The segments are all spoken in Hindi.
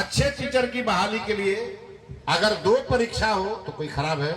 अच्छे टीचर की बहाली के लिए अगर 2 परीक्षा हो तो कोई खराब है?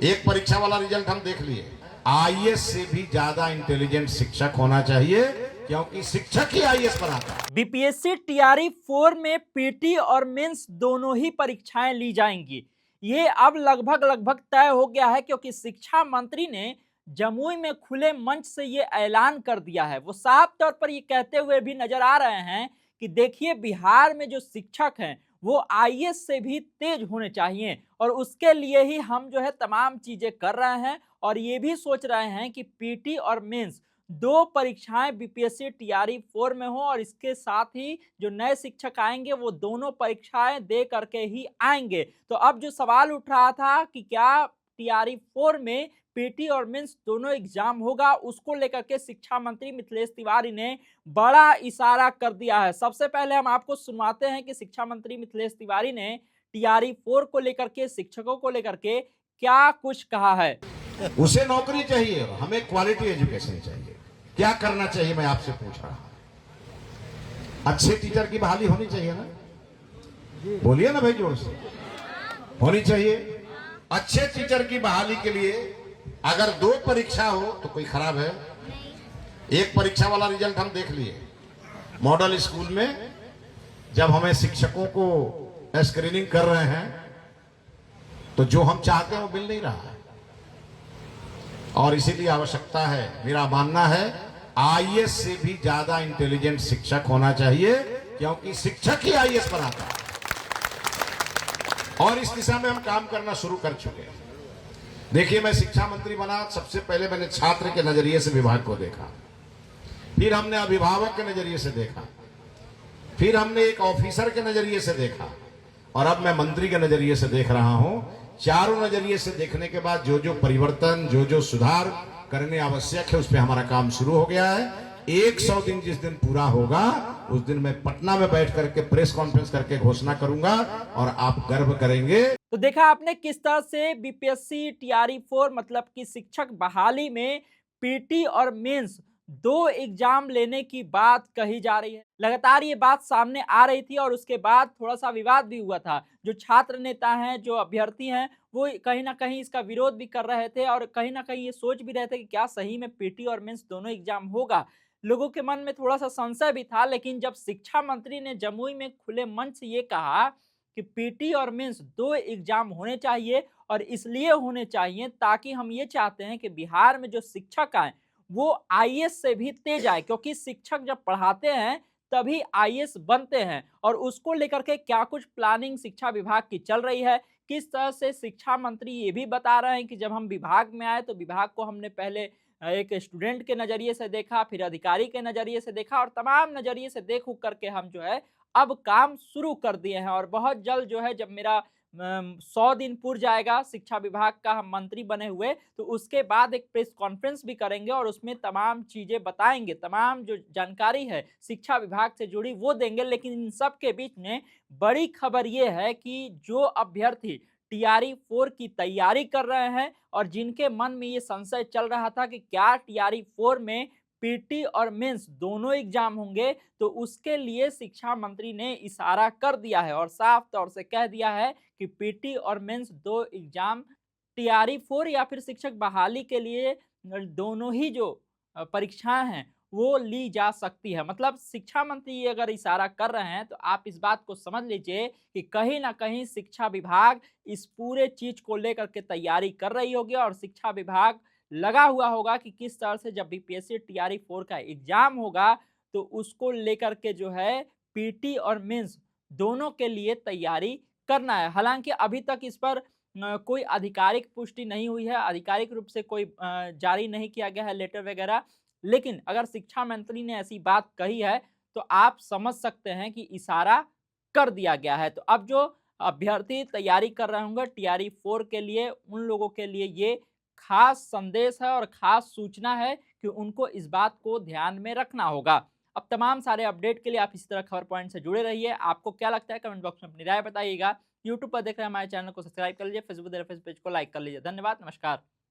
एक परीक्षा वाला रिजल्ट हम देख लिए। आईएएस से भी ज्यादा इंटेलिजेंट शिक्षक होना चाहिए, क्योंकि शिक्षक ही आईएएस बनाता है। बीपीएससी टीआरई 4 में पीटी और मेंस दोनों ही परीक्षाएं ली जाएंगी। ये अब लगभग तय हो गया है, क्योंकि शिक्षा मंत्री ने जमुई में खुले मंच से ये ऐलान कर दिया है। वो साफ तौर पर ये कहते हुए भी नजर आ रहे हैं कि देखिए, बिहार में जो शिक्षक हैं वो आईएएस से भी तेज होने चाहिए, और उसके लिए ही हम जो है तमाम चीजें कर रहे हैं, और ये भी सोच रहे हैं कि पीटी और मेंस 2 परीक्षाएं बीपीएससी टीआरई 4 में हो, और इसके साथ ही जो नए शिक्षक आएंगे वो दोनों परीक्षाएं दे करके ही आएंगे। तो अब जो सवाल उठ रहा था कि क्या टीआरई 4 में पीटी और मेंस दोनों एग्जाम होगा, उसको लेकर के शिक्षा मंत्री मिथिलेश तिवारी ने बड़ा इशारा कर दिया है। सबसे पहले हम आपको सुनवाते हैं कि शिक्षा मंत्री मिथिलेश तिवारी ने टीआरई 4 को लेकर के, शिक्षकों को लेकर के क्या कुछ कहा है। उसे नौकरी चाहिए, हमें क्वालिटी एजुकेशन चाहिए। क्या करना चाहिए, मैं आपसे पूछ रहा हूं। अच्छे टीचर की बहाली होनी चाहिए ना? बोलिए ना भाई, जोर से। होनी चाहिए। अच्छे टीचर की बहाली के लिए अगर 2 परीक्षा हो तो कोई खराब है? एक परीक्षा वाला रिजल्ट हम देख लिए। मॉडल स्कूल में जब हमें शिक्षकों को स्क्रीनिंग कर रहे हैं तो जो हम चाहते हैं वो मिल नहीं रहा है, और इसीलिए आवश्यकता है, मेरा मानना है, आईएएस से भी ज्यादा इंटेलिजेंट शिक्षक होना चाहिए, क्योंकि शिक्षक ही आईएएस बनाता है। और इस दिशा में हम काम करना शुरू कर चुके हैं। देखिए, मैं शिक्षा मंत्री बना, सबसे पहले मैंने छात्र के नजरिए से विभाग को देखा, फिर हमने अभिभावक के नजरिए से देखा, फिर हमने एक ऑफिसर के नजरिए से देखा, और अब मैं मंत्री के नजरिए से देख रहा हूं। चारों नजरिए से देखने के बाद जो जो परिवर्तन, जो जो सुधार करने आवश्यक है, उस पर हमारा काम शुरू हो गया है। 100 दिन जिस दिन पूरा होगा, उस दिन मैं पटना में बैठ करके प्रेस कॉन्फ्रेंस करके घोषणा करूंगा, और आप गर्व करेंगे। तो देखा आपने किस तरह से बीपीएससी टीआरई 4 मतलब कि शिक्षक बहाली में पीटी और मेंस 2 एग्जाम लेने की बात कही जा रही है। लगातार ये बात सामने आ रही थी, और उसके बाद थोड़ा सा विवाद भी हुआ था। जो छात्र नेता हैं, जो अभ्यर्थी हैं, वो कहीं ना कहीं इसका विरोध भी कर रहे थे, और कहीं ना कहीं ये सोच भी रहे थे कि क्या सही में पीटी और मेंस दोनों एग्जाम होगा। लोगों के मन में थोड़ा सा संशय भी था, लेकिन जब शिक्षा मंत्री ने जमुई में खुले मंच से ये कहा कि पीटी और मेंस 2 एग्जाम होने चाहिए, और इसलिए होने चाहिए ताकि हम ये चाहते हैं कि बिहार में जो शिक्षक आए वो आईएएस से भी तेज आए, क्योंकि शिक्षक जब पढ़ाते हैं तभी आईएएस बनते हैं। और उसको लेकर के क्या कुछ प्लानिंग शिक्षा विभाग की चल रही है, किस तरह से शिक्षा मंत्री ये भी बता रहे हैं कि जब हम विभाग में आए तो विभाग को हमने पहले एक स्टूडेंट के नजरिए से देखा, फिर अधिकारी के नजरिए से देखा, और तमाम नजरिए से देख उख करके हम जो है अब काम शुरू कर दिए हैं। और बहुत जल्द जो है, जब मेरा 100 दिन पूर जाएगा शिक्षा विभाग का, हम मंत्री बने हुए, तो उसके बाद एक प्रेस कॉन्फ्रेंस भी करेंगे, और उसमें तमाम चीजें बताएंगे, तमाम जो जानकारी है शिक्षा विभाग से जुड़ी वो देंगे। लेकिन इन सब के बीच में बड़ी खबर ये है कि जो अभ्यर्थी टीआरई 4 की तैयारी कर रहे हैं, और जिनके मन में ये संशय चल रहा था कि क्या टीआरई 4 में पीटी और मेंस दोनों एग्जाम होंगे, तो उसके लिए शिक्षा मंत्री ने इशारा कर दिया है, और साफ तौर से कह दिया है कि पीटी और मेंस 2 एग्जाम टीआरई 4 या फिर शिक्षक बहाली के लिए दोनों ही जो परीक्षाएं हैं वो ली जा सकती है। मतलब शिक्षा मंत्री ये अगर इशारा कर रहे हैं, तो आप इस बात को समझ लीजिए कि कहीं ना कहीं शिक्षा विभाग इस पूरे चीज को लेकर के तैयारी कर रही होगी, और शिक्षा विभाग लगा हुआ होगा कि किस तरह से जब बीपीएससी टीआरई 4 का एग्जाम होगा तो उसको लेकर के जो है पीटी और मेंस दोनों के लिए तैयारी करना है। हालांकि अभी तक इस पर कोई आधिकारिक पुष्टि नहीं हुई है, आधिकारिक रूप से कोई जारी नहीं किया गया है लेटर वगैरह। लेकिन अगर शिक्षा मंत्री ने ऐसी बात कही है, तो आप समझ सकते हैं कि इशारा कर दिया गया है। तो अब जो अभ्यर्थी तैयारी कर रहे होंगे टीआरई 4 के लिए, उन लोगों के लिए ये खास संदेश है और खास सूचना है कि उनको इस बात को ध्यान में रखना होगा। अब तमाम सारे अपडेट के लिए आप इसी तरह खबर पॉइंट से जुड़े रहिए। आपको क्या लगता है कमेंट बॉक्स में अपनी राय बताइएगा। यूट्यूब पर देख रहे हैं हमारे चैनल को सब्सक्राइब कर लीजिए, फेसबुक देख रहे हैं पेज को लाइक कर लीजिए। धन्यवाद, नमस्कार।